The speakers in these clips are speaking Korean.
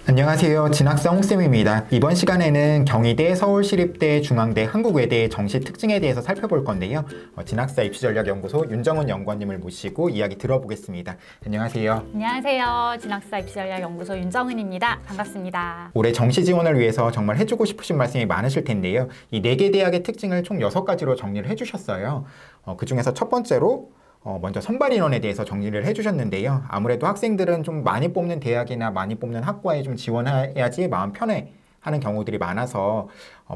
안녕하세요. 진학사 홍쌤입니다. 이번 시간에는 경희대, 서울시립대, 중앙대, 한국외대의 정시 특징에 대해서 살펴볼 건데요. 진학사 입시전략연구소 윤정은 연구원님을 모시고 이야기 들어보겠습니다. 안녕하세요. 안녕하세요. 진학사 입시전략연구소 윤정은입니다. 반갑습니다. 올해 정시 지원을 위해서 정말 해주고 싶으신 말씀이 많으실 텐데요. 이 4개 대학의 특징을 총 6가지로 정리를 해주셨어요. 그 중에서 첫 번째로 먼저 선발 인원에 대해서 정리를 해주셨는데요. 아무래도 학생들은 좀 많이 뽑는 대학이나 많이 뽑는 학과에 좀 지원해야지 마음 편해 하는 경우들이 많아서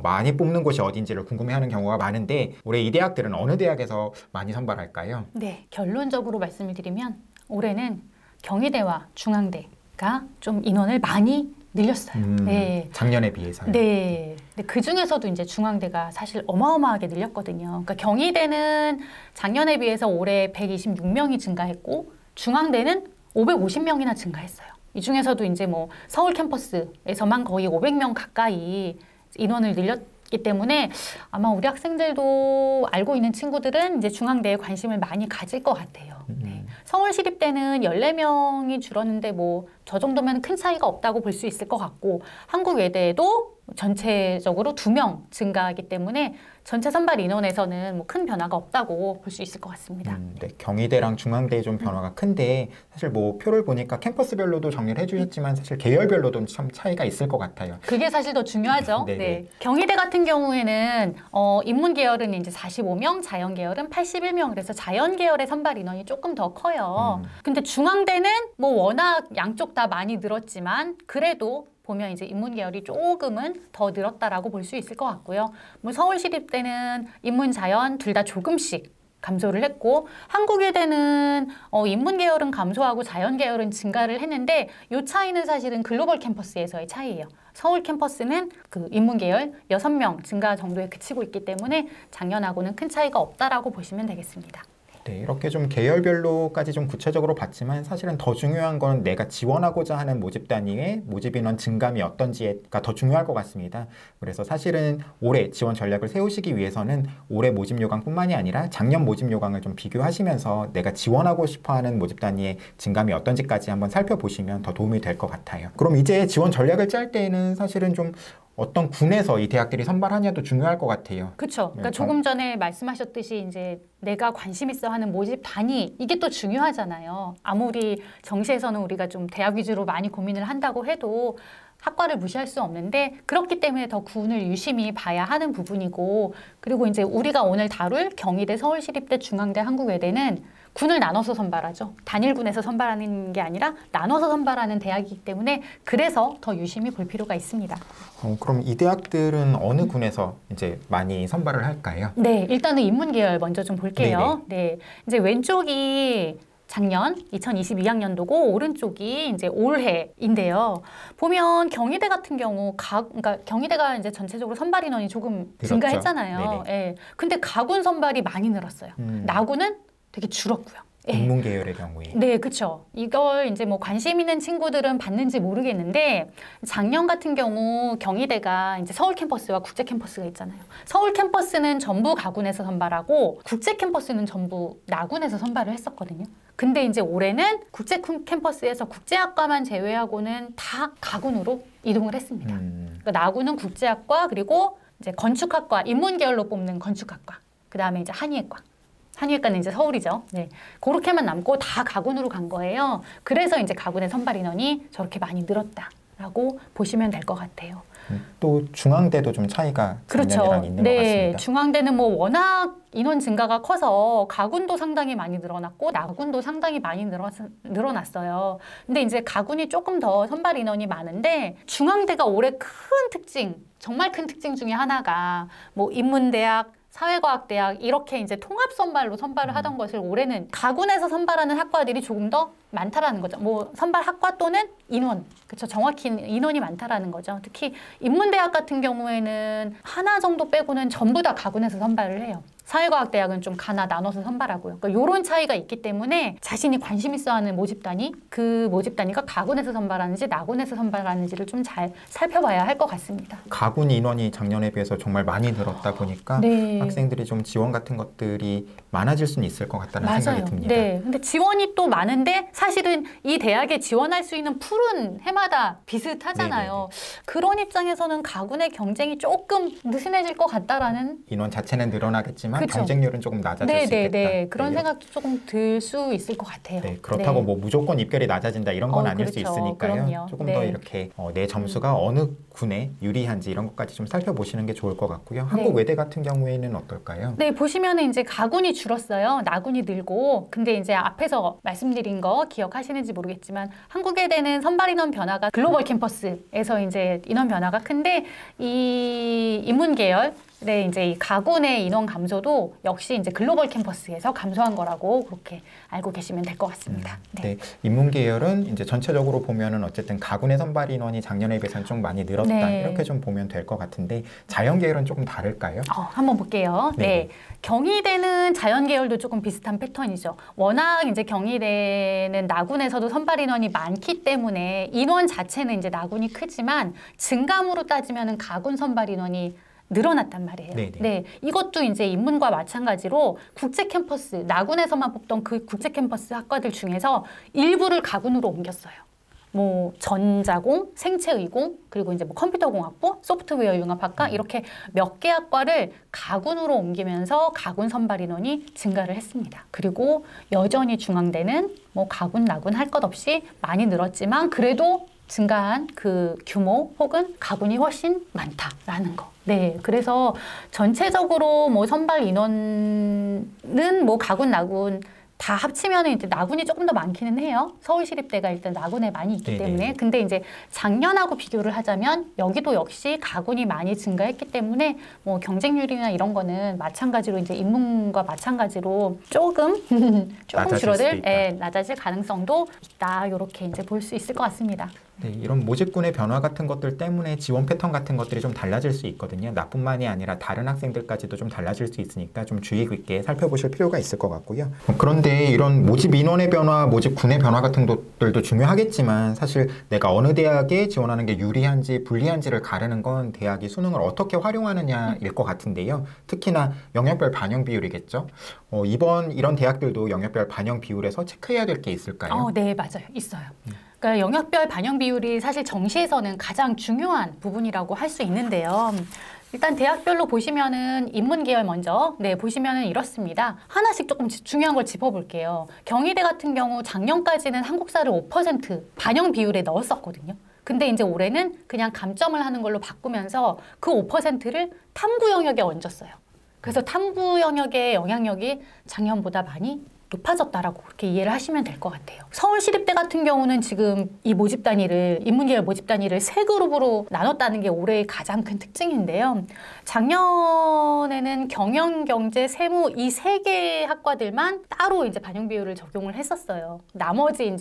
많이 뽑는 곳이 어딘지를 궁금해하는 경우가 많은데 올해 이 대학들은 어느 대학에서 많이 선발할까요? 네, 결론적으로 말씀을 드리면 올해는 경희대와 중앙대가 좀 인원을 많이 늘렸어요. 네. 작년에 비해서요. 네. 근데 그 중에서도 이제 중앙대가 사실 어마어마하게 늘렸거든요. 그러니까 경희대는 작년에 비해서 올해 126명이 증가했고 중앙대는 550명이나 증가했어요. 이 중에서도 이제 뭐 서울 캠퍼스에서만 거의 500명 가까이 인원을 늘렸기 때문에 아마 우리 학생들도 알고 있는 친구들은 이제 중앙대에 관심을 많이 가질 것 같아요. 네. 서울시립대는 14명이 줄었는데 뭐 저 정도면 큰 차이가 없다고 볼 수 있을 것 같고 한국외대도 전체적으로 2명 증가하기 때문에 전체 선발 인원에서는 뭐 큰 변화가 없다고 볼 수 있을 것 같습니다. 네, 경희대랑 중앙대의 좀 변화가 큰데 사실 뭐 표를 보니까 캠퍼스별로도 정리를 해주셨지만 사실 계열별로도 참 차이가 있을 것 같아요. 그게 사실 더 중요하죠. 네. 경희대 같은 경우에는 인문 계열은 이제 45명, 자연 계열은 81명. 그래서 자연 계열의 선발 인원이 조금 더 커요. 근데 중앙대는 뭐 워낙 양쪽 다 많이 늘었지만 그래도 보면 이제 인문 계열이 조금은 더 늘었다라고 볼 수 있을 것 같고요. 뭐 서울시립대는 인문, 자연 둘 다 조금씩 감소를 했고 한국외대는 인문 계열은 감소하고 자연 계열은 증가를 했는데 이 차이는 사실은 글로벌 캠퍼스에서의 차이예요. 서울 캠퍼스는 그 인문 계열 6명 증가 정도에 그치고 있기 때문에 작년하고는 큰 차이가 없다라고 보시면 되겠습니다. 네, 이렇게 좀 계열별로까지 좀 구체적으로 봤지만 사실은 더 중요한 건 내가 지원하고자 하는 모집 단위의 모집 인원 증감이 어떤지가 더 중요할 것 같습니다. 그래서 사실은 올해 지원 전략을 세우시기 위해서는 올해 모집 요강뿐만이 아니라 작년 모집 요강을 좀 비교하시면서 내가 지원하고 싶어하는 모집 단위의 증감이 어떤지까지 한번 살펴보시면 더 도움이 될 것 같아요. 그럼 이제 지원 전략을 짤 때에는 사실은 좀 어떤 군에서 이 대학들이 선발하냐도 중요할 것 같아요. 그렇죠. 그러니까 조금 전에 말씀하셨듯이 이제 내가 관심 있어 하는 모집 단위 이게 또 중요하잖아요. 아무리 정시에서는 우리가 좀 대학 위주로 많이 고민을 한다고 해도 학과를 무시할 수 없는데 그렇기 때문에 더 군을 유심히 봐야 하는 부분이고 그리고 이제 우리가 오늘 다룰 경희대, 서울시립대, 중앙대, 한국외대는 군을 나눠서 선발하죠. 단일군에서 선발하는 게 아니라 나눠서 선발하는 대학이기 때문에 그래서 더 유심히 볼 필요가 있습니다. 그럼 이 대학들은 어느 군에서 이제 많이 선발을 할까요? 네, 일단은 인문 계열 먼저 좀 볼게요. 네, 이제 왼쪽이 작년 2022학년도고 오른쪽이 이제 올해인데요. 보면 경희대 같은 경우 그러니까 경희대가 이제 전체적으로 선발 인원이 조금 증가했잖아요. 예. 근데 가군 선발이 많이 늘었어요. 나군은 되게 줄었고요. 인문 계열의 경우에. 네, 그렇죠. 이걸 이제 뭐 관심 있는 친구들은 봤는지 모르겠는데 작년 같은 경우 경희대가 이제 서울 캠퍼스와 국제 캠퍼스가 있잖아요. 서울 캠퍼스는 전부 가군에서 선발하고 국제 캠퍼스는 전부 나군에서 선발을 했었거든요. 근데 이제 올해는 국제 캠퍼스에서 국제학과만 제외하고는 다 가군으로 이동을 했습니다. 그러니까 나군은 국제학과 그리고 이제 건축학과, 인문 계열로 뽑는 건축학과, 그 다음에 이제 한의학과. 한의학과는 이제 서울이죠. 네. 그렇게만 남고 다 가군으로 간 거예요. 그래서 이제 가군의 선발 인원이 저렇게 많이 늘었다라고 보시면 될 것 같아요. 또 중앙대도 좀 차이가 작년이랑 있는 것 같습니다. 중앙대는 뭐 워낙 인원 증가가 커서 가군도 상당히 많이 늘어났고 나군도 상당히 많이 늘어났어요. 근데 이제 가군이 조금 더 선발 인원이 많은데 중앙대가 올해 큰 특징, 정말 큰 특징 중에 하나가 뭐 인문대학, 사회과학대학 이렇게 이제 통합 선발로 선발을 하던 것을 올해는 가군에서 선발하는 학과들이 조금 더 많다라는 거죠. 뭐 선발 학과 또는 인원, 그렇죠. 정확히 인원이 많다라는 거죠. 특히 인문대학 같은 경우에는 하나 정도 빼고는 전부 다 가군에서 선발을 해요. 사회과학대학은 좀 가나 나눠서 선발하고요. 그러니까 이런 차이가 있기 때문에 자신이 관심 있어하는 모집단위, 그 모집단위가 가군에서 선발하는지 나군에서 선발하는지를 좀 잘 살펴봐야 할 것 같습니다. 가군 인원이 작년에 비해서 정말 많이 늘었다 보니까 네. 학생들이 좀 지원 같은 것들이 많아질 수는 있을 것 같다는 맞아요. 생각이 듭니다. 네. 근데 지원이 또 많은데 사실은 이 대학에 지원할 수 있는 풀은 해마다 비슷하잖아요. 네네네. 그런 입장에서는 가군의 경쟁이 조금 느슨해질 것 같다라는 인원 자체는 늘어나겠지만 그쵸? 경쟁률은 조금 낮아질 수 있겠다. 네. 그런 네. 생각도 조금 들 수 있을 것 같아요. 네, 그렇다고 네. 뭐 무조건 입결이 낮아진다 이런 건 아닐 수 그렇죠. 있으니까요. 그럼요. 조금 네. 더 이렇게 내 점수가 어느 군에 유리한지 이런 것까지 좀 살펴보시는 게 좋을 것 같고요. 한국 외대 같은 경우에는 어떨까요? 네, 보시면은 이제 가군이 줄었어요. 나군이 늘고. 근데 이제 앞에서 말씀드린 거 기억하시는지 모르겠지만 한국외대는 선발 인원 변화가 글로벌 캠퍼스에서 이제 인원 변화가 큰데 이 인문 계열 네, 이제 이 가군의 인원 감소도 역시 이제 글로벌 캠퍼스에서 감소한 거라고 그렇게 알고 계시면 될 것 같습니다. 네, 인문 계열은 이제 전체적으로 보면은 어쨌든 가군의 선발 인원이 작년에 비해서는 좀 많이 늘었다 네. 이렇게 좀 보면 될 것 같은데 자연 계열은 조금 다를까요? 한번 볼게요. 네. 경희대는 자연 계열도 조금 비슷한 패턴이죠. 워낙 이제 경희대는 나군에서도 선발 인원이 많기 때문에 인원 자체는 이제 나군이 크지만 증감으로 따지면은 가군 선발 인원이 늘어났단 말이에요. 네네. 네, 이것도 이제 인문과 마찬가지로 국제 캠퍼스, 나군에서만 뽑던 그 국제 캠퍼스 학과들 중에서 일부를 가군으로 옮겼어요. 뭐 전자공, 생체의공, 그리고 이제 뭐 컴퓨터공학부, 소프트웨어 융합학과 이렇게 몇 개 학과를 가군으로 옮기면서 가군 선발 인원이 증가를 했습니다. 그리고 여전히 중앙대는 뭐 가군, 나군 할 것 없이 많이 늘었지만 그래도 증가한 그 규모 혹은 가군이 훨씬 많다라는 거. 네, 그래서 전체적으로 뭐 선발 인원은 뭐 가군, 나군 다 합치면은 이제 나군이 조금 더 많기는 해요. 서울시립대가 일단 나군에 많이 있기 네네. 때문에. 근데 이제 작년하고 비교를 하자면 여기도 역시 가군이 많이 증가했기 때문에 뭐 경쟁률이나 이런 거는 마찬가지로 이제 인문과 마찬가지로 조금 줄어들, 낮아질 가능성도 있다. 이렇게 이제 볼 수 있을 것 같습니다. 네, 이런 모집군의 변화 같은 것들 때문에 지원 패턴 같은 것들이 좀 달라질 수 있거든요. 나뿐만이 아니라 다른 학생들까지도 좀 달라질 수 있으니까 좀 주의 깊게 살펴보실 필요가 있을 것 같고요. 그런데 이런 모집 인원의 변화, 모집군의 변화 같은 것들도 중요하겠지만 사실 내가 어느 대학에 지원하는 게 유리한지 불리한지를 가르는 건 대학이 수능을 어떻게 활용하느냐일 것 같은데요. 특히나 영역별 반영 비율이겠죠. 이번 이런 대학들도 영역별 반영 비율에서 체크해야 될 게 있을까요? 네, 맞아요. 있어요. 그러니까 영역별 반영 비율이 사실 정시에서는 가장 중요한 부분이라고 할 수 있는데요. 일단 대학별로 보시면은 인문 계열 먼저 보시면은 이렇습니다. 하나씩 조금 중요한 걸 짚어볼게요. 경희대 같은 경우 작년까지는 한국사를 5% 반영 비율에 넣었었거든요. 근데 이제 올해는 그냥 감점을 하는 걸로 바꾸면서 그 5%를 탐구 영역에 얹었어요. 그래서 탐구 영역의 영향력이 작년보다 많이 높아졌다라고 그렇게 이해를 하시면 될 것 같아요. 서울시립대 같은 경우는 지금 이 모집 단위를 인문계열 모집 단위를 세 그룹으로 나눴다는 게 올해의 가장 큰 특징인데요. 작년에는 경영, 경제, 세무 이 세 개의 학과들만 따로 이제 반영 비율을 적용을 했었어요. 나머지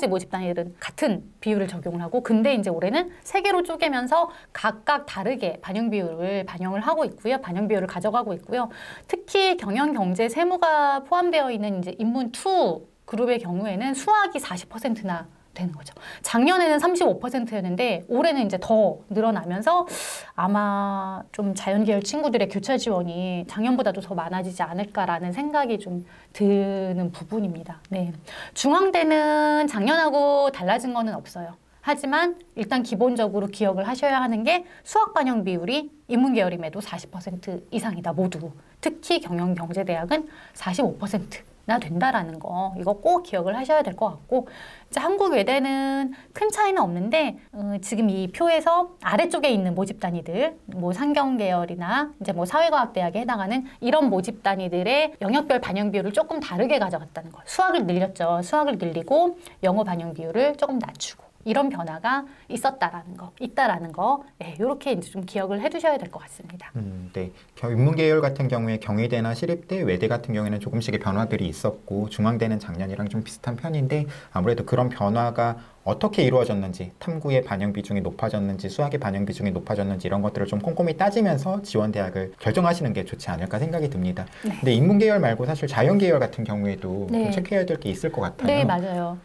모집 단위들은 같은 비율을 적용을 하고, 근데 이제 올해는 세 개로 쪼개면서 각각 다르게 반영 비율을 반영을 하고 있고요. 반영 비율을 가져가고 있고요. 특히 경영, 경제, 세무가 포함되어 있는 이제 인문 2 그룹의 경우에는 수학이 40%나 되는 거죠. 작년에는 35%였는데 올해는 이제 더 늘어나면서 아마 좀 자연계열 친구들의 교차 지원이 작년보다도 더 많아지지 않을까라는 생각이 좀 드는 부분입니다. 네. 중앙대는 작년하고 달라진 거는 없어요. 하지만 일단 기본적으로 기억을 하셔야 하는 게 수학 반영 비율이 인문계열임에도 40% 이상이다, 모두. 특히 경영경제대학은 45%나 된다라는 거, 이거 꼭 기억을 하셔야 될 것 같고, 이제 한국외대는 큰 차이는 없는데 지금 이 표에서 아래쪽에 있는 모집 단위들, 뭐 상경계열이나 이제 뭐 사회과학대학에 해당하는 이런 모집 단위들의 영역별 반영 비율을 조금 다르게 가져갔다는 거예요. 수학을 늘렸죠. 수학을 늘리고 영어 반영 비율을 조금 낮추고. 이런 변화가 있다라는 거, 네, 이렇게 이제 좀 기억을 해두셔야 될 것 같습니다. 네. 인문계열 같은 경우에 경희대나 시립대, 외대 같은 경우에는 조금씩의 변화들이 있었고 중앙대는 작년이랑 좀 비슷한 편인데 아무래도 그런 변화가 어떻게 이루어졌는지, 탐구의 반영 비중이 높아졌는지, 수학의 반영 비중이 높아졌는지 이런 것들을 좀 꼼꼼히 따지면서 지원 대학을 결정하시는 게 좋지 않을까 생각이 듭니다. 네. 근데 인문계열 말고 사실 자연계열 같은 경우에도 네. 좀 체크해야 될 게 있을 것 같아요. 네, 맞아요.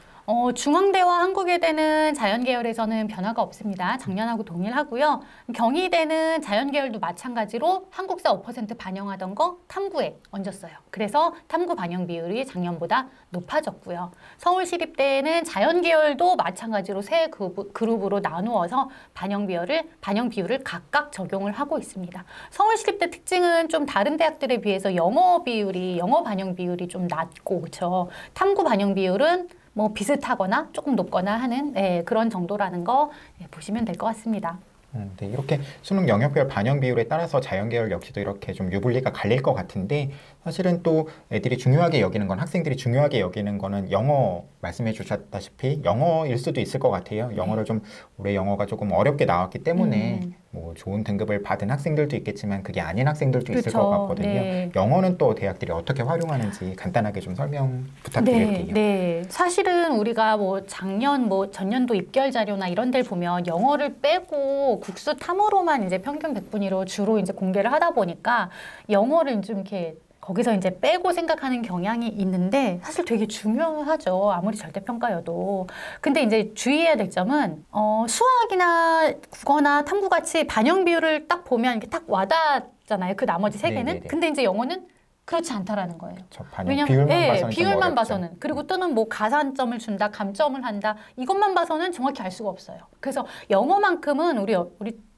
중앙대와 한국외대는 자연계열에서는 변화가 없습니다. 작년하고 동일하고요. 경희대는 자연계열도 마찬가지로 한국사 5% 반영하던 거 탐구에 얹었어요. 그래서 탐구 반영 비율이 작년보다 높아졌고요. 서울시립대는 자연계열도 마찬가지로 세 그룹으로 나누어서 반영 비율을 각각 적용을 하고 있습니다. 서울시립대 특징은 좀 다른 대학들에 비해서 영어 반영 비율이 좀 낮고, 그렇죠? 탐구 반영 비율은 뭐 비슷하거나 조금 높거나 하는 그런 정도라는 거 보시면 될 것 같습니다. 네, 이렇게 수능 영역별 반영 비율에 따라서 자연계열 역시도 이렇게 좀 유불리가 갈릴 것 같은데 사실은 또 애들이 중요하게 여기는 건 학생들이 중요하게 여기는 거는 영어 말씀해 주셨다시피 영어일 수도 있을 것 같아요. 영어를 좀 올해 영어가 조금 어렵게 나왔기 때문에 뭐 좋은 등급을 받은 학생들도 있겠지만 그게 아닌 학생들도 있을 것 같거든요. 네. 영어는 또 대학들이 어떻게 활용하는지 간단하게 좀 설명 부탁드릴게요. 네. 사실은 우리가 뭐 작년, 전년도 입결 자료나 이런 데를 보면 영어를 빼고 국수 탐으로만 이제 평균 100분위로 주로 이제 공개를 하다 보니까 영어를 좀 이렇게 거기서 이제 빼고 생각하는 경향이 있는데 사실 되게 중요하죠. 아무리 절대평가여도. 근데 이제 주의해야 될 점은 수학이나 국어나 탐구같이 반영 비율을 딱 보면 이렇게 딱 와닿잖아요. 그 나머지 세 개는. 네네네. 근데 이제 영어는 그렇지 않다라는 거예요. 왜냐면 비율만 봐서는. 그리고 또는 뭐 가산점을 준다, 감점을 한다. 이것만 봐서는 정확히 알 수가 없어요. 그래서 영어만큼은 우리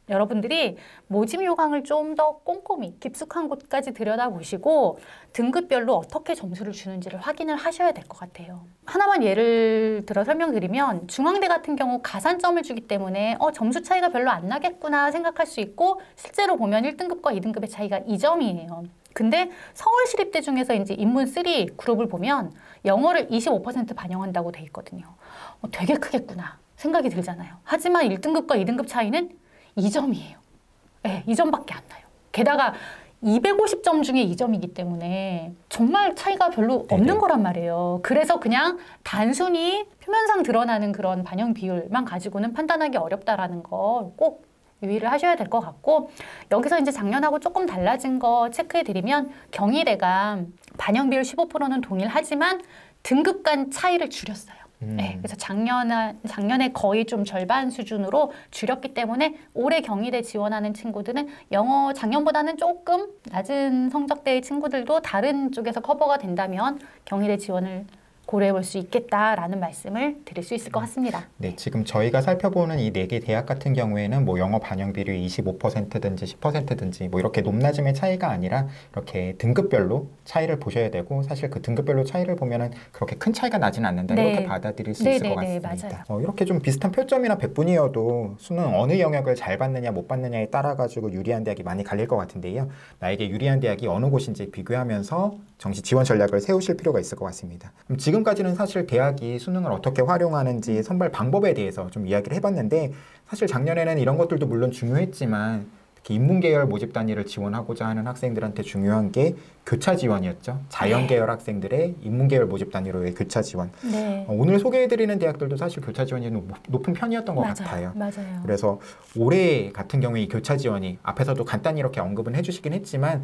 여러분들이 모집 요강을 좀 더 꼼꼼히 깊숙한 곳까지 들여다보시고 등급별로 어떻게 점수를 주는지를 확인을 하셔야 될 것 같아요. 하나만 예를 들어 설명드리면 중앙대 같은 경우 가산점을 주기 때문에 점수 차이가 별로 안 나겠구나 생각할 수 있고 실제로 보면 1등급과 2등급의 차이가 2점이에요. 근데 서울시립대 중에서 이제 인문 3 그룹을 보면 영어를 25% 반영한다고 돼 있거든요. 되게 크겠구나 생각이 들잖아요. 하지만 1등급과 2등급 차이는 2점이에요. 네, 2점밖에 안 나요. 게다가 250점 중에 2점이기 때문에 정말 차이가 별로 없는 거란 말이에요. 그래서 그냥 단순히 표면상 드러나는 그런 반영 비율만 가지고는 판단하기 어렵다라는 걸 꼭 유의를 하셔야 될 것 같고, 여기서 이제 작년하고 조금 달라진 거 체크해드리면 경희대가 반영 비율 15%는 동일하지만 등급 간 차이를 줄였어요. 네, 그래서 작년에 거의 좀 절반 수준으로 줄였기 때문에 올해 경희대 지원하는 친구들은 영어 작년보다는 조금 낮은 성적대의 친구들도 다른 쪽에서 커버가 된다면 경희대 지원을 고려해 볼 수 있겠다라는 말씀을 드릴 수 있을 것 같습니다. 네, 지금 저희가 살펴보는 이 4개 대학 같은 경우에는 뭐 영어 반영 비율이 25%든지 10%든지 뭐 이렇게 높낮음의 차이가 아니라 이렇게 등급별로 차이를 보셔야 되고, 사실 그 등급별로 차이를 보면은 그렇게 큰 차이가 나진 않는다. 네. 이렇게 받아들일 수 있을 것 같습니다. 맞아요. 이렇게 좀 비슷한 표점이나 백분위여도 수능 어느 영역을 잘 받느냐 못 받느냐에 따라 가지고 유리한 대학이 많이 갈릴 것 같은데요. 나에게 유리한 대학이 어느 곳인지 비교하면서 정시 지원 전략을 세우실 필요가 있을 것 같습니다. 그럼 지금까지는 사실 대학이 수능을 어떻게 활용하는지 선발 방법에 대해서 좀 이야기를 해봤는데, 사실 작년에는 이런 것들도 물론 중요했지만 특히 인문계열 모집 단위를 지원하고자 하는 학생들한테 중요한 게 교차 지원이었죠. 자연계열 학생들의 인문계열 모집 단위로의 교차 지원. 네. 오늘 소개해드리는 대학들도 사실 교차 지원이 높은 편이었던 것 같아요. 맞아요. 그래서 올해 같은 경우에 이 교차 지원이 앞에서도 간단히 이렇게 언급은 해주시긴 했지만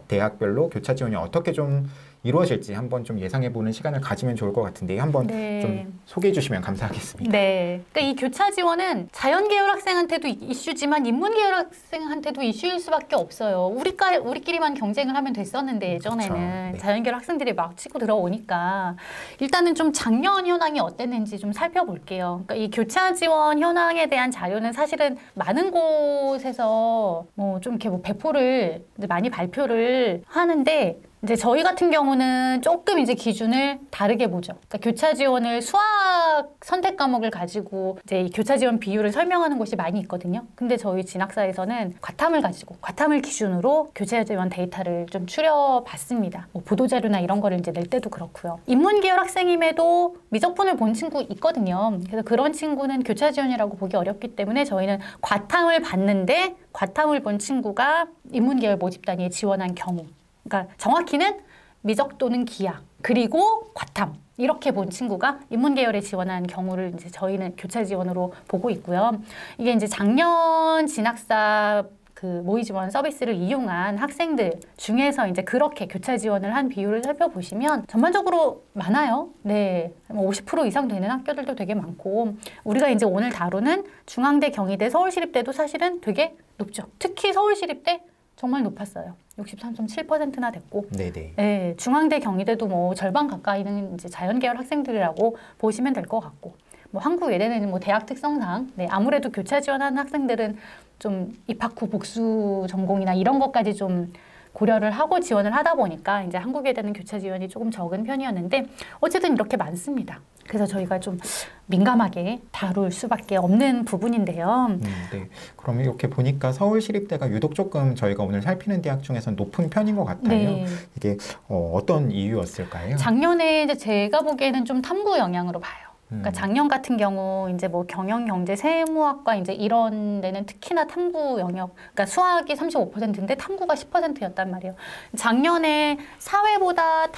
대학별로 교차 지원이 어떻게 좀 이루어질지 한번 좀 예상해보는 시간을 가지면 좋을 것 같은데 한번 좀 소개해 주시면 감사하겠습니다. 네. 그러니까 이 교차 지원은 자연계열 학생한테도 이슈지만 인문계열 학생한테도 이슈일 수밖에 없어요. 우리끼리만 경쟁을 하면 됐었는데 예전에는 네. 자연계열 학생들이 막 치고 들어오니까 일단은 좀 작년 현황이 어땠는지 좀 살펴볼게요. 그러니까 이 교차 지원 현황에 대한 자료는 사실은 많은 곳에서 뭐 좀 이렇게 배포를 많이 발표를 하는데 이제 저희 같은 경우는 조금 이제 기준을 다르게 보죠. 그러니까 교차 지원을 수학 선택 과목을 가지고 이제 이 교차 지원 비율을 설명하는 곳이 많이 있거든요. 근데 저희 진학사에서는 과탐을 가지고 과탐을 기준으로 교차 지원 데이터를 좀 추려봤습니다. 뭐 보도자료나 이런 거를 이제 낼 때도 그렇고요. 인문계열 학생임에도 미적분을 본 친구 있거든요. 그래서 그런 친구는 교차 지원이라고 보기 어렵기 때문에 저희는 과탐을 봤는데 과탐을 본 친구가 인문계열 모집 단위에 지원한 경우, 그러니까 정확히는 미적 또는 기하 그리고 과탐 이렇게 본 친구가 인문계열에 지원한 경우를 이제 저희는 교차 지원으로 보고 있고요. 이게 이제 작년 진학사 그 모의 지원 서비스를 이용한 학생들 중에서 이제 그렇게 교차 지원을 한 비율을 살펴보시면 전반적으로 많아요. 네, 50% 이상 되는 학교들도 되게 많고, 우리가 이제 오늘 다루는 중앙대, 경희대, 서울시립대도 사실은 되게 높죠. 특히 서울시립대 정말 높았어요. 63.7%나 됐고, 네네. 네, 중앙대, 경희대도 뭐 절반 가까이는 이제 자연계열 학생들이라고 보시면 될 것 같고, 뭐 한국외대는 뭐 대학 특성상 네, 아무래도 교차 지원하는 학생들은 좀 입학 후 복수 전공이나 이런 것까지 좀 고려를 하고 지원을 하다 보니까 이제 한국외대는 교차 지원이 조금 적은 편이었는데 어쨌든 이렇게 많습니다. 그래서 저희가 좀 민감하게 다룰 수밖에 없는 부분인데요. 네. 그럼 이렇게 보니까 서울시립대가 유독 조금 저희가 오늘 살피는 대학 중에서 높은 편인 것 같아요. 네. 이게 어떤 이유였을까요? 작년에 이제 제가 보기에는 좀 탐구 영향으로 봐요. 그러니까 작년 같은 경우 이제 뭐 경영, 경제, 세무학과 이제 이런 데는 특히나 탐구 영역, 그러니까 수학이 35%인데 탐구가 10%였단 말이에요. 작년에 사회보다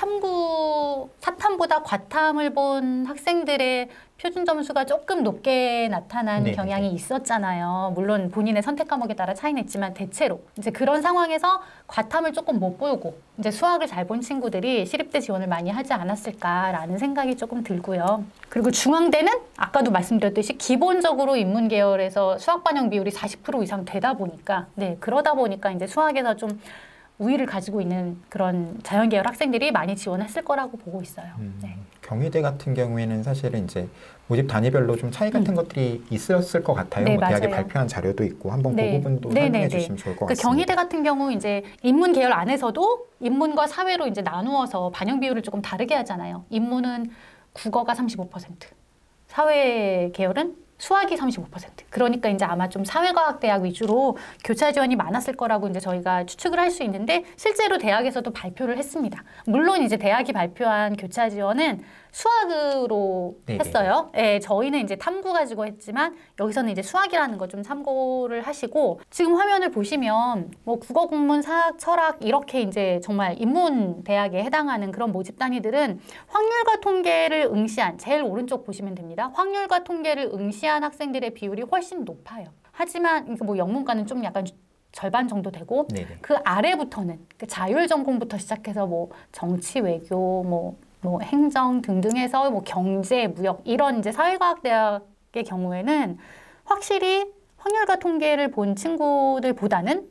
사탐보다 과탐을 본 학생들의 표준 점수가 조금 높게 나타난 네네. 경향이 있었잖아요. 물론 본인의 선택 과목에 따라 차이는 있지만 대체로 이제 그런 상황에서 과탐을 조금 못 보고 이제 수학을 잘 본 친구들이 시립대 지원을 많이 하지 않았을까라는 생각이 조금 들고요. 그리고 중앙대는 아까도 말씀드렸듯이 기본적으로 인문 계열에서 수학 반영 비율이 40% 이상 되다 보니까 그러다 보니까 이제 수학에서 좀 우위를 가지고 있는 그런 자연계열 학생들이 많이 지원했을 거라고 보고 있어요. 네. 경희대 같은 경우에는 사실은 이제 모집 단위별로 좀 차이 같은 것들이 있었을 것 같아요. 네, 뭐 대학에 맞아요. 발표한 자료도 있고 한번 네. 그 부분도 설명해 주시면 좋을 것 같습니다. 경희대 같은 경우 이제 인문 계열 안에서도 인문과 사회로 이제 나누어서 반영 비율을 조금 다르게 하잖아요. 인문은 국어가 35%, 사회 계열은 수학이 35%. 그러니까 이제 아마 좀 사회과학대학 위주로 교차 지원이 많았을 거라고 이제 저희가 추측을 할 수 있는데 실제로 대학에서도 발표를 했습니다. 물론 이제 대학이 발표한 교차 지원은 수학으로 네네. 했어요. 네, 저희는 이제 탐구 가지고 했지만 여기서는 이제 수학이라는 거 좀 참고를 하시고 지금 화면을 보시면 뭐 국어, 국문, 사학, 철학 이렇게 이제 정말 인문 대학에 해당하는 그런 모집 단위들은 확률과 통계를 응시한 제일 오른쪽 보시면 됩니다. 확률과 통계를 응시한 학생들의 비율이 훨씬 높아요. 하지만 뭐 영문과는 좀 약간 절반 정도 되고 네네. 그 아래부터는 그 자율 전공부터 시작해서 뭐 정치, 외교, 뭐 행정 등등해서 뭐 경제, 무역 이런 이제 사회과학 대학의 경우에는 확실히 확률과 통계를 본 친구들보다는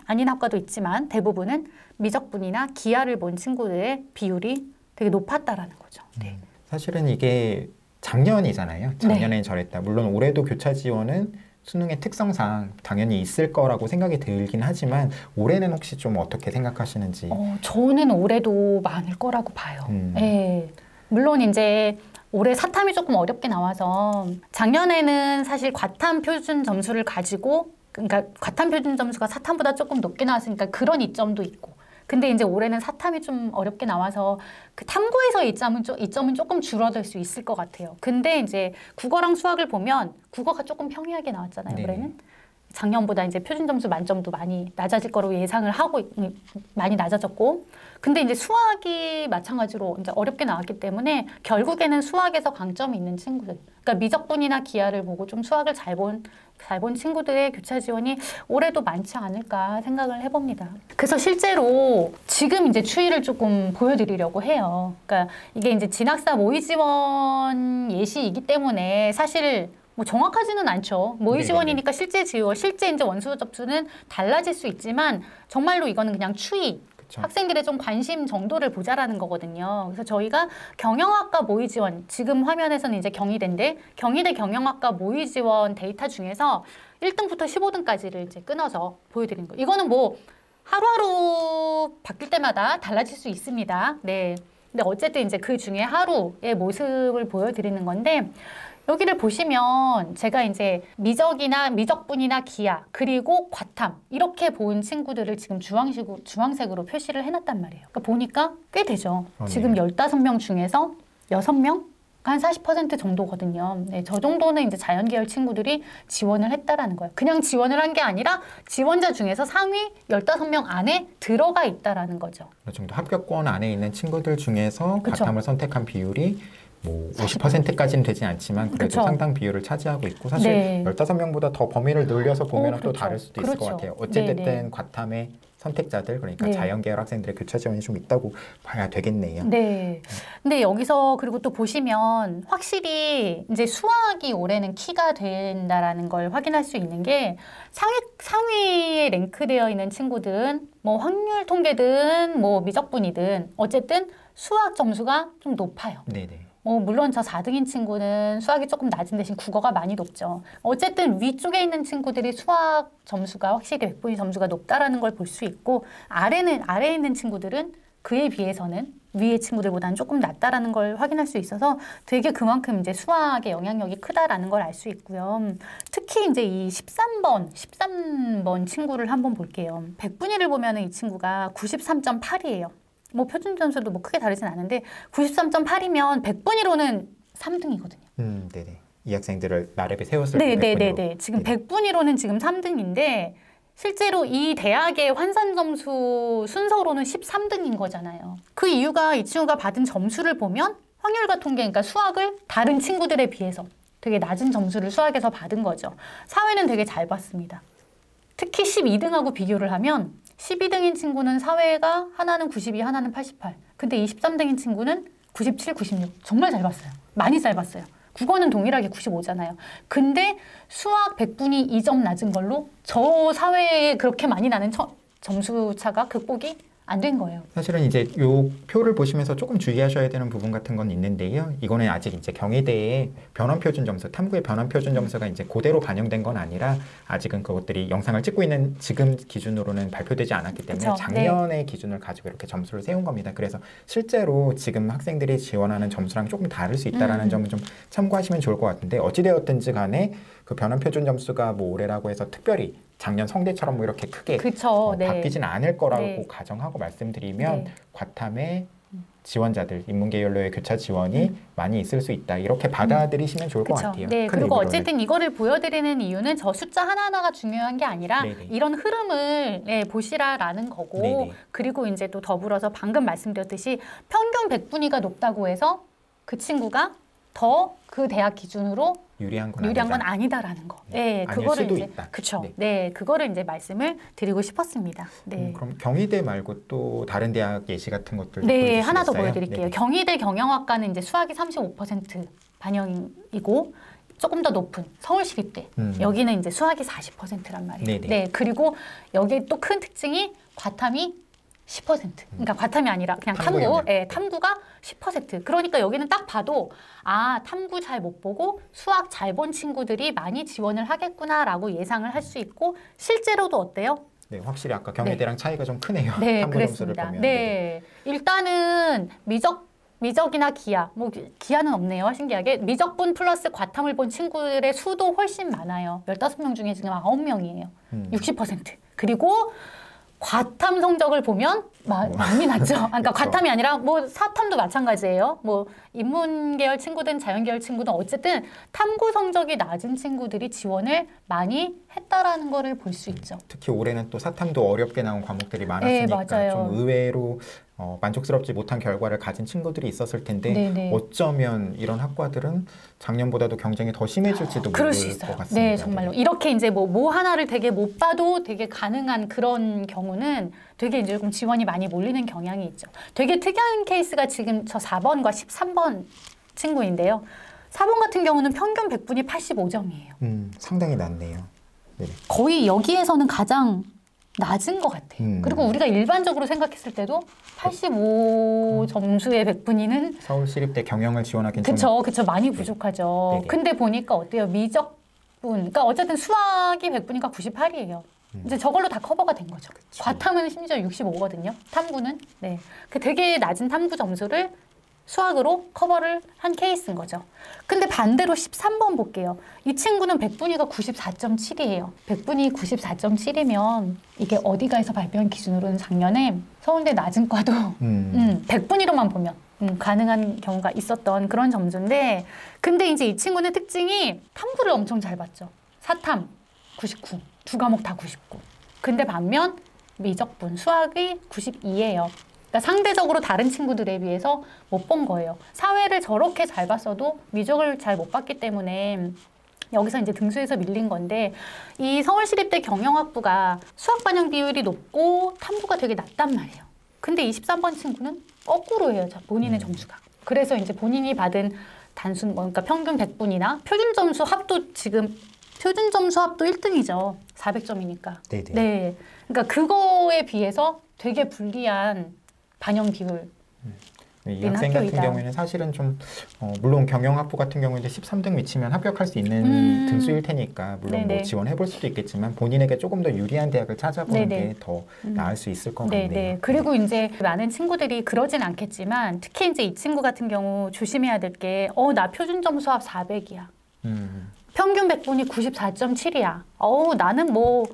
아닌 학과도 있지만 대부분은 미적분이나 기하를 본 친구들의 비율이 되게 높았다라는 거죠. 네. 사실은 이게 작년이잖아요. 작년엔 저랬다. 물론 올해도 교차 지원은 수능의 특성상 당연히 있을 거라고 생각이 들긴 하지만 올해는 혹시 좀 어떻게 생각하시는지? 저는 올해도 많을 거라고 봐요. 네. 물론 이제 올해 사탐이 조금 어렵게 나와서 작년에는 사실 과탐 표준 점수를 가지고 그러니까 과탐 표준 점수가 사탐보다 조금 높게 나왔으니까 그런 이점도 있고 근데 이제 올해는 사탐이 좀 어렵게 나와서 그 탐구에서 이점은 조금 줄어들 수 있을 것 같아요. 근데 이제 국어랑 수학을 보면 국어가 조금 평이하게 나왔잖아요. 네. 올해는. 작년보다 이제 표준 점수 만점도 많이 낮아질 거라고 예상을 하고 많이 낮아졌고 근데 이제 수학이 마찬가지로 이제 어렵게 나왔기 때문에 결국에는 수학에서 강점이 있는 친구들 그러니까 미적분이나 기하를 보고 좀 수학을 잘 본 친구들의 교차 지원이 올해도 많지 않을까 생각을 해봅니다. 그래서 실제로 지금 이제 추이를 조금 보여드리려고 해요. 그러니까 이게 이제 진학사 모의 지원 예시이기 때문에 사실 뭐 정확하지는 않죠. 모의 지원이니까 실제 지원, 실제 이제 원서 접수는 달라질 수 있지만 정말로 이거는 그냥 추이. 그쵸. 학생들의 좀 관심 정도를 보자라는 거거든요. 그래서 저희가 경영학과 모의 지원, 지금 화면에서는 이제 경희대인데 경희대 경영학과 모의 지원 데이터 중에서 1등부터 15등까지를 이제 끊어서 보여드린 거예요. 이거는 뭐 하루하루 바뀔 때마다 달라질 수 있습니다. 네. 근데 어쨌든 이제 그 중에 하루의 모습을 보여드리는 건데, 여기를 보시면 제가 이제 미적분이나 기하, 그리고 과탐 이렇게 본 친구들을 지금 주황색으로 표시를 해놨단 말이에요. 그러니까 보니까 꽤 되죠. 지금 15명 중에서 6명? 한 40% 정도거든요. 네, 저 정도는 이제 자연계열 친구들이 지원을 했다라는 거예요. 그냥 지원을 한 게 아니라 지원자 중에서 상위 15명 안에 들어가 있다라는 거죠. 어느 정도 합격권 안에 있는 친구들 중에서 그쵸. 과탐을 선택한 비율이 뭐 50%까지는 되진 않지만 그래도 그쵸. 상당 비율을 차지하고 있고, 사실 네. 15명보다 더 범위를 늘려서 보면 또 그렇죠. 다를 수도 있을 것 그렇죠. 같아요. 어쨌든 네, 네. 과탐의 선택자들, 그러니까 네. 자연계열 학생들의 교차 지원이 좀 있다고 봐야 되겠네요. 네. 근데 여기서 그리고 또 보시면 확실히 이제 수학이 올해는 키가 된다라는 걸 확인할 수 있는 게, 상위에 랭크되어 있는 친구들은 뭐 확률 통계든 뭐 미적분이든 어쨌든 수학 점수가 좀 높아요. 네네. 물론 저 4등인 친구는 수학이 조금 낮은 대신 국어가 많이 높죠. 어쨌든 위쪽에 있는 친구들이 수학 점수가 확실히 백분위 점수가 높다라는 걸 볼 수 있고, 아래에 있는 친구들은 그에 비해서는 위의 친구들보다는 조금 낮다라는 걸 확인할 수 있어서 되게 그만큼 이제 수학의 영향력이 크다라는 걸 알 수 있고요. 특히 이제 이 13번 친구를 한번 볼게요. 백분위를 보면은 이 친구가 93.8이에요. 뭐 표준 점수도 뭐 크게 다르진 않은데 93.8이면 100분위로는 3등이거든요. 네네. 이 학생들을 나래배 세웠을 때 네네네. 지금 100분위로는 지금 3등인데 실제로 이 대학의 환산 점수 순서로는 13등인 거잖아요. 그 이유가 이 친구가 받은 점수를 보면 확률과 통계, 그러니까 수학을 다른 친구들에 비해서 되게 낮은 점수를 수학에서 받은 거죠. 사회는 되게 잘 봤습니다. 특히 12등하고 비교를 하면 12등인 친구는 사회가 하나는 92, 하나는 88. 근데 23등인 친구는 97, 96. 정말 잘 봤어요. 많이 잘 봤어요. 국어는 동일하게 95잖아요. 근데 수학 100분위 2점 낮은 걸로 저 사회에 그렇게 많이 나는 점수 차가 극복이 안 된 거예요. 사실은 이제 요 표를 보시면서 조금 주의하셔야 되는 부분 같은 건 있는데요. 이거는 아직 이제 경희대의 변환 표준 점수, 탐구의 변환 표준 점수가 이제 그대로 반영된 건 아니라 아직은 그것들이 영상을 찍고 있는 지금 기준으로는 발표되지 않았기 때문에 그쵸? 작년의 네. 기준을 가지고 이렇게 점수를 세운 겁니다. 그래서 실제로 지금 학생들이 지원하는 점수랑 조금 다를 수 있다라는 점을 좀 참고하시면 좋을 것 같은데, 어찌되었든지 간에 그 변환 표준 점수가 뭐 올해라고 해서 특별히 작년 성대처럼 뭐 이렇게 크게 네. 바뀌진 않을 거라고 네. 가정하고 말씀드리면 네. 과탐의 지원자들, 인문계열로의 교차 지원이 많이 있을 수 있다. 이렇게 받아들이시면 좋을 것 같아요. 네, 그리고 어쨌든 이거를 보여드리는 이유는 저 숫자 하나하나가 중요한 게 아니라 네네. 이런 흐름을 보시라라는 거고, 네네. 그리고 이제 또 더불어서 방금 말씀드렸듯이 평균 100분위가 높다고 해서 그 친구가 더 그 대학 기준으로 유리한 건 아니다라는 거. 네, 그거를 이제 그렇죠. 네, 그거를 이제 말씀을 드리고 싶었습니다. 네. 그럼 경희대 말고 또 다른 대학 예시 같은 것들 네, 하나 더 보여드릴게요. 경희대 경영학과는 이제 수학이 35% 반영이고 조금 더 높은 서울시립대 여기는 이제 수학이 40%란 말이에요. 네네. 네, 그리고 여기에 또 큰 특징이 과탐이 10%. 그러니까 과탐이 아니라 그냥 탐구. 네, 탐구가 10%. 그러니까 여기는 딱 봐도 탐구 잘 못 보고 수학 잘 본 친구들이 많이 지원을 하겠구나라고 예상을 할 수 있고, 실제로도 어때요? 네, 확실히 아까 경희대랑 차이가 좀 크네요. 네, 탐구 점수를 그랬습니다. 보면. 네. 일단은 미적이나 기하, 뭐 기하는 없네요. 신기하게. 미적분 플러스 과탐을 본 친구들의 수도 훨씬 많아요. 15명 중에 지금 9명이에요. 60%. 그리고 과탐 성적을 보면 많이 낮죠. 그러니까 그렇죠. 과탐이 아니라 뭐 사탐도 마찬가지예요. 뭐 인문계열 친구든 자연계열 친구든 어쨌든 탐구 성적이 낮은 친구들이 지원을 많이 했다라는 거를 볼 수 있죠. 특히 올해는 또 사탐도 어렵게 나온 과목들이 많았으니까 네, 좀 의외로 만족스럽지 못한 결과를 가진 친구들이 있었을 텐데, 네네. 어쩌면 이런 학과들은 작년보다도 경쟁이 더 심해질지도 모를 것 같습니다. 네, 정말로. 이렇게 이제 뭐 하나를 되게 못 봐도 되게 가능한 그런 경우는 되게 이제 조금 지원이 많이 몰리는 경향이 있죠. 되게 특이한 케이스가 지금 저 4번과 13번 친구인데요. 4번 같은 경우는 평균 100분이 85점이에요. 상당히 낮네요. 네. 거의 여기에서는 가장 낮은 것 같아요. 그리고 우리가 일반적으로 생각했을 때도 85 점수의 100분위는 서울시립대 경영을 지원하기는 그쵸. 많이 부족하죠. 네. 근데 보니까 어때요? 미적분, 그러니까 어쨌든 수학이 100분위가 98이에요. 이제 저걸로 다 커버가 된 거죠. 그쵸. 과탐은 심지어 65거든요. 탐구는. 네. 그 되게 낮은 탐구 점수를 수학으로 커버를 한 케이스인 거죠. 근데 반대로 13번 볼게요. 이 친구는 백분위가 94.7이에요. 백분위 94.7이면 이게 어디가에서 발표한 기준으로는 작년에 서울대 낮은 과도 백분위로만 보면 가능한 경우가 있었던 그런 점수인데, 근데 이제 이 친구는 특징이 탐구를 엄청 잘 봤죠. 사탐 99, 두 과목 다 99. 근데 반면 미적분, 수학이 92예요. 그러니까 상대적으로 다른 친구들에 비해서 못 본 거예요. 사회를 저렇게 잘 봤어도 미적을 잘 못 봤기 때문에 여기서 이제 등수에서 밀린 건데, 이 서울시립대 경영학부가 수학 반영 비율이 높고 탐구가 되게 낮단 말이에요. 근데 23번 친구는 거꾸로예요. 본인의 점수가. 그래서 이제 본인이 받은 단순, 그러니까 평균 100분이나 표준 점수 합도 지금 표준 점수 합도 1등이죠. 400점이니까. 네네. 네. 그러니까 그거에 비해서 되게 불리한 반영 비율. 이 학생 같은 경우에는 사실은 좀 물론 경영학부 같은 경우에는 13등 미치면 합격할 수 있는 등수일 테니까 물론 뭐 지원해볼 수도 있겠지만 본인에게 조금 더 유리한 대학을 찾아보는 게 더 나을 수 있을 것 같네요. 네네. 그리고 이제 많은 친구들이 그러진 않겠지만 특히 이제 이 친구 같은 경우 조심해야 될 게 나 표준 점수 합 400이야. 평균 100분이 94.7이야. 나는 뭐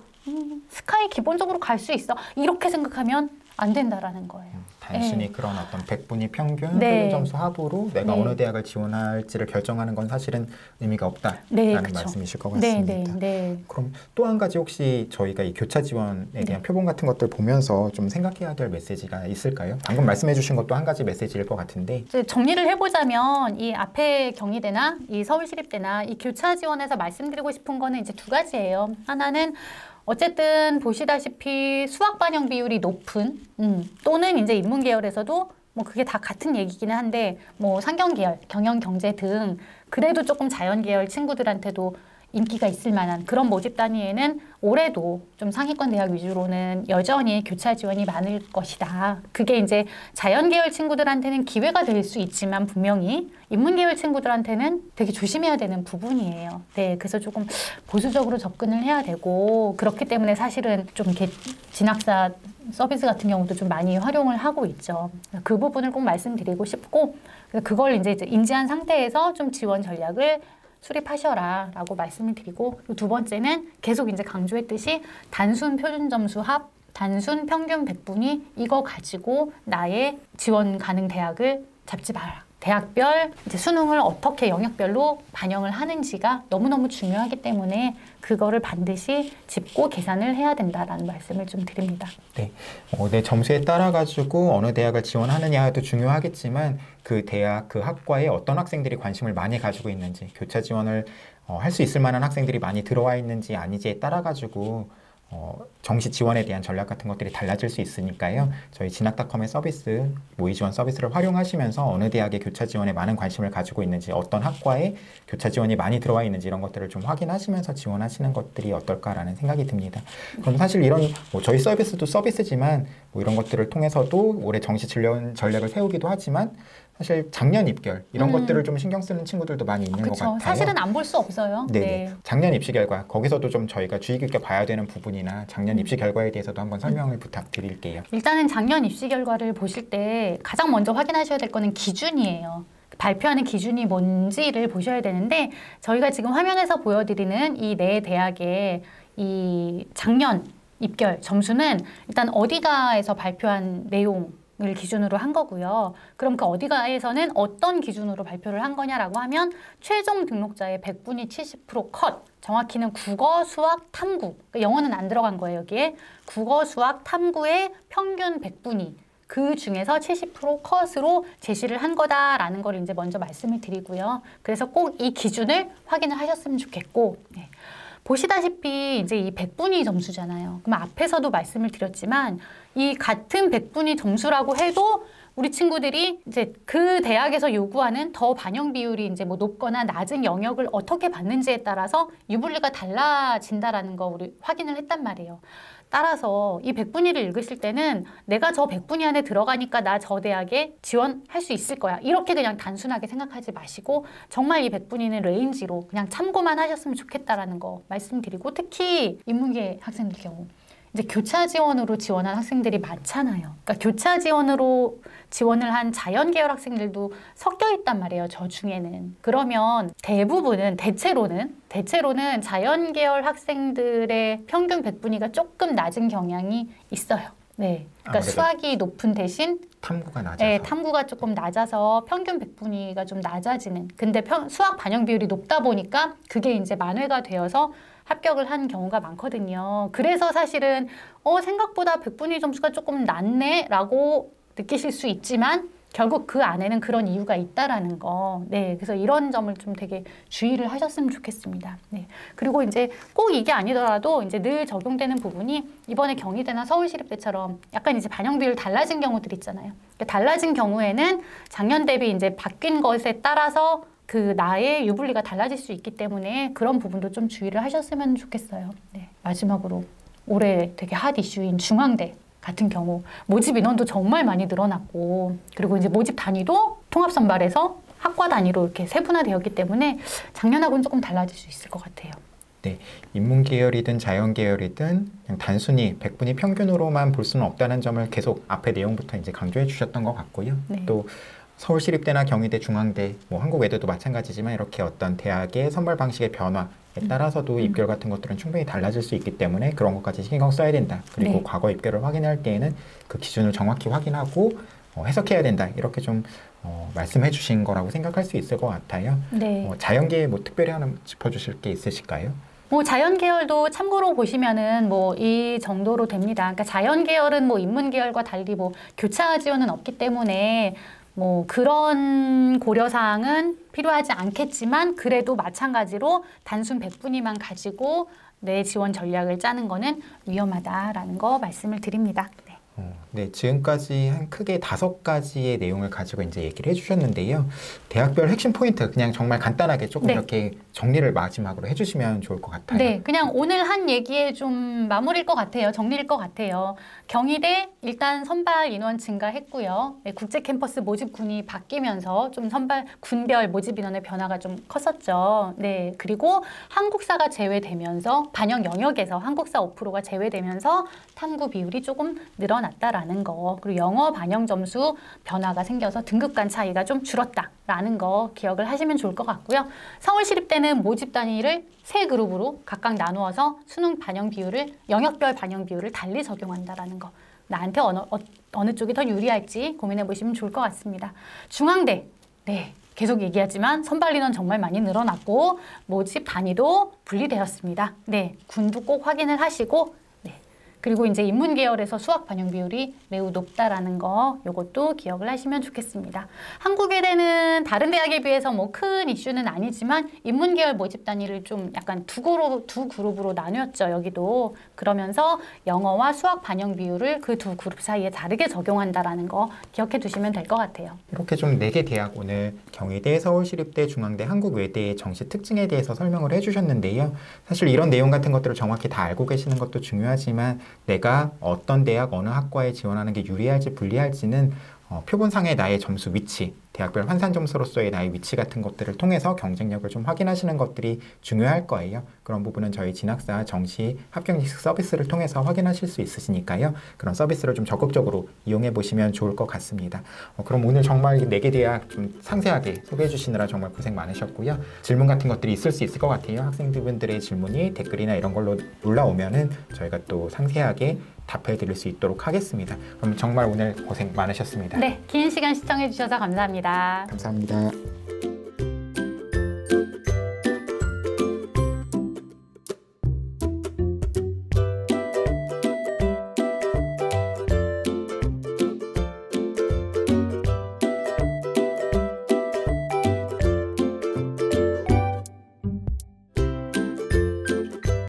스카이 기본적으로 갈 수 있어. 이렇게 생각하면 안 된다라는 거예요. 단순히 네. 그런 어떤 100분위 평균, 네. 표준 점수 합으로 내가 네. 어느 대학을 지원할지를 결정하는 건 사실은 의미가 없다라는 네, 그쵸. 말씀이실 것 네, 같습니다. 네. 그럼 또 한 가지 혹시 저희가 이 교차 지원에 대한 표본 같은 것들 보면서 좀 생각해야 될 메시지가 있을까요? 방금 말씀해 주신 것도 한 가지 메시지일 것 같은데, 이제 정리를 해보자면 이 앞에 경희대나 이 서울시립대나 이 교차 지원에서 말씀드리고 싶은 거는 이제 두 가지예요. 하나는 어쨌든 보시다시피 수학 반영 비율이 높은 또는 이제 인문 계열에서도 뭐 그게 다 같은 얘기기는 한데 뭐 상경 계열, 경영, 경제 등 그래도 조금 자연 계열 친구들한테도 인기가 있을 만한 그런 모집 단위에는 올해도 좀 상위권 대학 위주로는 여전히 교차 지원이 많을 것이다. 그게 이제 자연 계열 친구들한테는 기회가 될 수 있지만 분명히 인문 계열 친구들한테는 되게 조심해야 되는 부분이에요. 네, 그래서 조금 보수적으로 접근을 해야 되고 그렇기 때문에 사실은 좀 이렇게 진학사 서비스 같은 경우도 좀 많이 활용을 하고 있죠. 그 부분을 꼭 말씀드리고 싶고 그걸 이제 인지한 상태에서 좀 지원 전략을 수립하셔라 라고 말씀을 드리고 두 번째는 계속 이제 강조했듯이 단순 표준 점수 합, 단순 평균 100분위 이거 가지고 나의 지원 가능 대학을 잡지 마라. 대학별 이제 수능을 어떻게 영역별로 반영을 하는지가 너무너무 중요하기 때문에 그거를 반드시 짚고 계산을 해야 된다라는 말씀을 좀 드립니다. 네, 내 점수에 따라 가지고 어느 대학을 지원하느냐도 중요하겠지만 그 대학, 그 학과에 어떤 학생들이 관심을 많이 가지고 있는지, 교차 지원을 할 수 있을 만한 학생들이 많이 들어와 있는지 아니지에 따라 가지고 정시 지원에 대한 전략 같은 것들이 달라질 수 있으니까요. 저희 진학닷컴의 서비스, 모의 지원 서비스를 활용하시면서 어느 대학의 교차 지원에 많은 관심을 가지고 있는지, 어떤 학과에 교차 지원이 많이 들어와 있는지 이런 것들을 좀 확인하시면서 지원하시는 것들이 어떨까라는 생각이 듭니다. 그럼 사실 이런 저희 서비스도 서비스지만 뭐 이런 것들을 통해서도 올해 정시 지원 전략을 세우기도 하지만 사실 작년 입결 이런 것들을 좀 신경 쓰는 친구들도 많이 있는 것 같아요. 사실은 안 볼 수 없어요. 네. 작년 입시 결과 거기서도 좀 저희가 주의 깊게 봐야 되는 부분이나 작년 입시 결과에 대해서도 한번 설명을 부탁드릴게요. 일단은 작년 입시 결과를 보실 때 가장 먼저 확인하셔야 될 거는 기준이에요. 발표하는 기준이 뭔지를 보셔야 되는데 저희가 지금 화면에서 보여드리는 이 네 대학의 이 작년 입결 점수는 일단 어디가에서 발표한 내용 을 기준으로 한 거고요. 그럼 그 어디가에서는 어떤 기준으로 발표를 한 거냐라고 하면 최종 등록자의 100분위 70% 컷, 정확히는 국어, 수학, 탐구, 그러니까 영어는 안 들어간 거예요. 여기에 국어, 수학, 탐구의 평균 100분위 그 중에서 70% 컷으로 제시를 한 거다라는 걸 이제 먼저 말씀을 드리고요. 그래서 꼭 이 기준을 확인을 하셨으면 좋겠고, 네. 보시다시피 이제 이 100분위 점수잖아요. 그럼 앞에서도 말씀을 드렸지만 이 같은 100분위 점수라고 해도 우리 친구들이 이제 그 대학에서 요구하는 더 반영 비율이 이제 뭐 높거나 낮은 영역을 어떻게 받는지에 따라서 유불리가 달라진다라는 거 우리 확인을 했단 말이에요. 따라서 이 100분위를 읽으실 때는 내가 저 100분위 안에 들어가니까 나 저 대학에 지원할 수 있을 거야. 이렇게 그냥 단순하게 생각하지 마시고 정말 이 100분위는 레인지로 그냥 참고만 하셨으면 좋겠다라는 거 말씀드리고, 특히 인문계 학생들 경우 이제 교차 지원으로 지원한 학생들이 많잖아요. 그러니까 교차 지원으로 지원을 한 자연계열 학생들도 섞여 있단 말이에요, 저 중에는. 그러면 대체로는 자연계열 학생들의 평균 100분위가 조금 낮은 경향이 있어요. 네. 그러니까 수학이 높은 대신 탐구가 낮아서. 네, 탐구가 조금 낮아서 평균 100분위가 좀 낮아지는. 근데 수학 반영 비율이 높다 보니까 그게 이제 만회가 되어서 합격을 한 경우가 많거든요. 그래서 사실은 생각보다 100분위 점수가 조금 낮네 라고 느끼실 수 있지만 결국 그 안에는 그런 이유가 있다라는 거. 네, 그래서 이런 점을 좀 되게 주의를 하셨으면 좋겠습니다. 네, 그리고 이제 꼭 이게 아니더라도 이제 늘 적용되는 부분이 이번에 경희대나 서울시립대처럼 약간 이제 반영 비율 달라진 경우들 있잖아요. 그러니까 달라진 경우에는 작년 대비 이제 바뀐 것에 따라서 그 나의 유불리가 달라질 수 있기 때문에 그런 부분도 좀 주의를 하셨으면 좋겠어요. 네, 마지막으로 올해 되게 핫 이슈인 중앙대 같은 경우 모집 인원도 정말 많이 늘어났고, 그리고 이제 모집 단위도 통합선발에서 학과 단위로 이렇게 세분화되었기 때문에 작년하고는 조금 달라질 수 있을 것 같아요. 네, 인문계열이든 자연계열이든 그냥 단순히 100분위 평균으로만 볼 수는 없다는 점을 계속 앞에 내용부터 이제 강조해 주셨던 것 같고요. 네. 또 서울시립대나 경희대, 중앙대, 뭐 한국외대도 마찬가지지만 이렇게 어떤 대학의 선발 방식의 변화에 따라서도 입결 같은 것들은 충분히 달라질 수 있기 때문에 그런 것까지 신경 써야 된다. 그리고 네. 과거 입결을 확인할 때에는 그 기준을 정확히 확인하고 해석해야 된다. 이렇게 좀 말씀해 주신 거라고 생각할 수 있을 것 같아요. 네. 자연계에 뭐 특별히 하나 짚어주실 게 있으실까요? 뭐 자연 계열도 참고로 보시면은 뭐 이 정도로 됩니다. 그러니까 자연 계열은 뭐 인문 계열과 달리 뭐 교차 지원은 없기 때문에 뭐 그런 고려사항은 필요하지 않겠지만 그래도 마찬가지로 단순 100분위만 가지고 내 지원 전략을 짜는 거는 위험하다라는 거 말씀을 드립니다. 네. 네, 지금까지 한 크게 5가지의 내용을 가지고 이제 얘기를 해주셨는데요. 대학별 핵심 포인트 그냥 정말 간단하게 조금 네. 이렇게 정리를 마지막으로 해주시면 좋을 것 같아요. 네, 그냥 오늘 한 얘기에 좀 마무리일 것 같아요. 정리일 것 같아요. 경희대 일단 선발 인원 증가했고요. 네, 국제 캠퍼스 모집군이 바뀌면서 좀 선발 군별 모집 인원의 변화가 좀 컸었죠. 네, 그리고 한국사가 제외되면서 반영 영역에서 한국사 5%가 제외되면서 탐구 비율이 조금 늘어났다라는 거. 그리고 영어 반영 점수 변화가 생겨서 등급 간 차이가 좀 줄었다라는 거 기억을 하시면 좋을 것 같고요. 서울시립대는 모집 단위를 3그룹으로 각각 나누어서 수능 반영 비율을 영역별 반영 비율을 달리 적용한다라는 거. 나한테 어느 쪽이 더 유리할지 고민해 보시면 좋을 것 같습니다. 중앙대, 네, 계속 얘기하지만 선발 인원 정말 많이 늘어났고 모집 단위도 분리되었습니다. 네, 군도 꼭 확인을 하시고, 그리고 이제 인문 계열에서 수학 반영 비율이 매우 높다라는 거, 요것도 기억을 하시면 좋겠습니다. 한국외대는 다른 대학에 비해서 뭐 큰 이슈는 아니지만 인문 계열 모집 단위를 좀 약간 두 그룹으로 나뉘었죠, 여기도. 그러면서 영어와 수학 반영 비율을 그 두 그룹 사이에 다르게 적용한다라는 거 기억해 두시면 될 것 같아요. 이렇게 좀 4개 대학 오늘 경희대, 서울시립대, 중앙대, 한국외대의 정시 특징에 대해서 설명을 해주셨는데요. 사실 이런 내용 같은 것들을 정확히 다 알고 계시는 것도 중요하지만 내가 어떤 대학, 어느 학과에 지원하는 게 유리할지 불리할지는 표본상의 나의 점수 위치, 대학별 환산 점수로서의 나의 위치 같은 것들을 통해서 경쟁력을 좀 확인하시는 것들이 중요할 거예요. 그런 부분은 저희 진학사 정시 합격 리스크 서비스를 통해서 확인하실 수 있으시니까요. 그런 서비스를 좀 적극적으로 이용해 보시면 좋을 것 같습니다. 그럼 오늘 정말 4개 대학 좀 상세하게 소개해 주시느라 정말 고생 많으셨고요. 질문 같은 것들이 있을 수 있을 것 같아요. 학생들분들의 질문이 댓글이나 이런 걸로 올라오면은 저희가 또 상세하게 답해 드릴 수 있도록 하겠습니다. 그럼 정말 오늘 고생 많으셨습니다. 네, 긴 시간 시청해 주셔서 감사합니다. 감사합니다.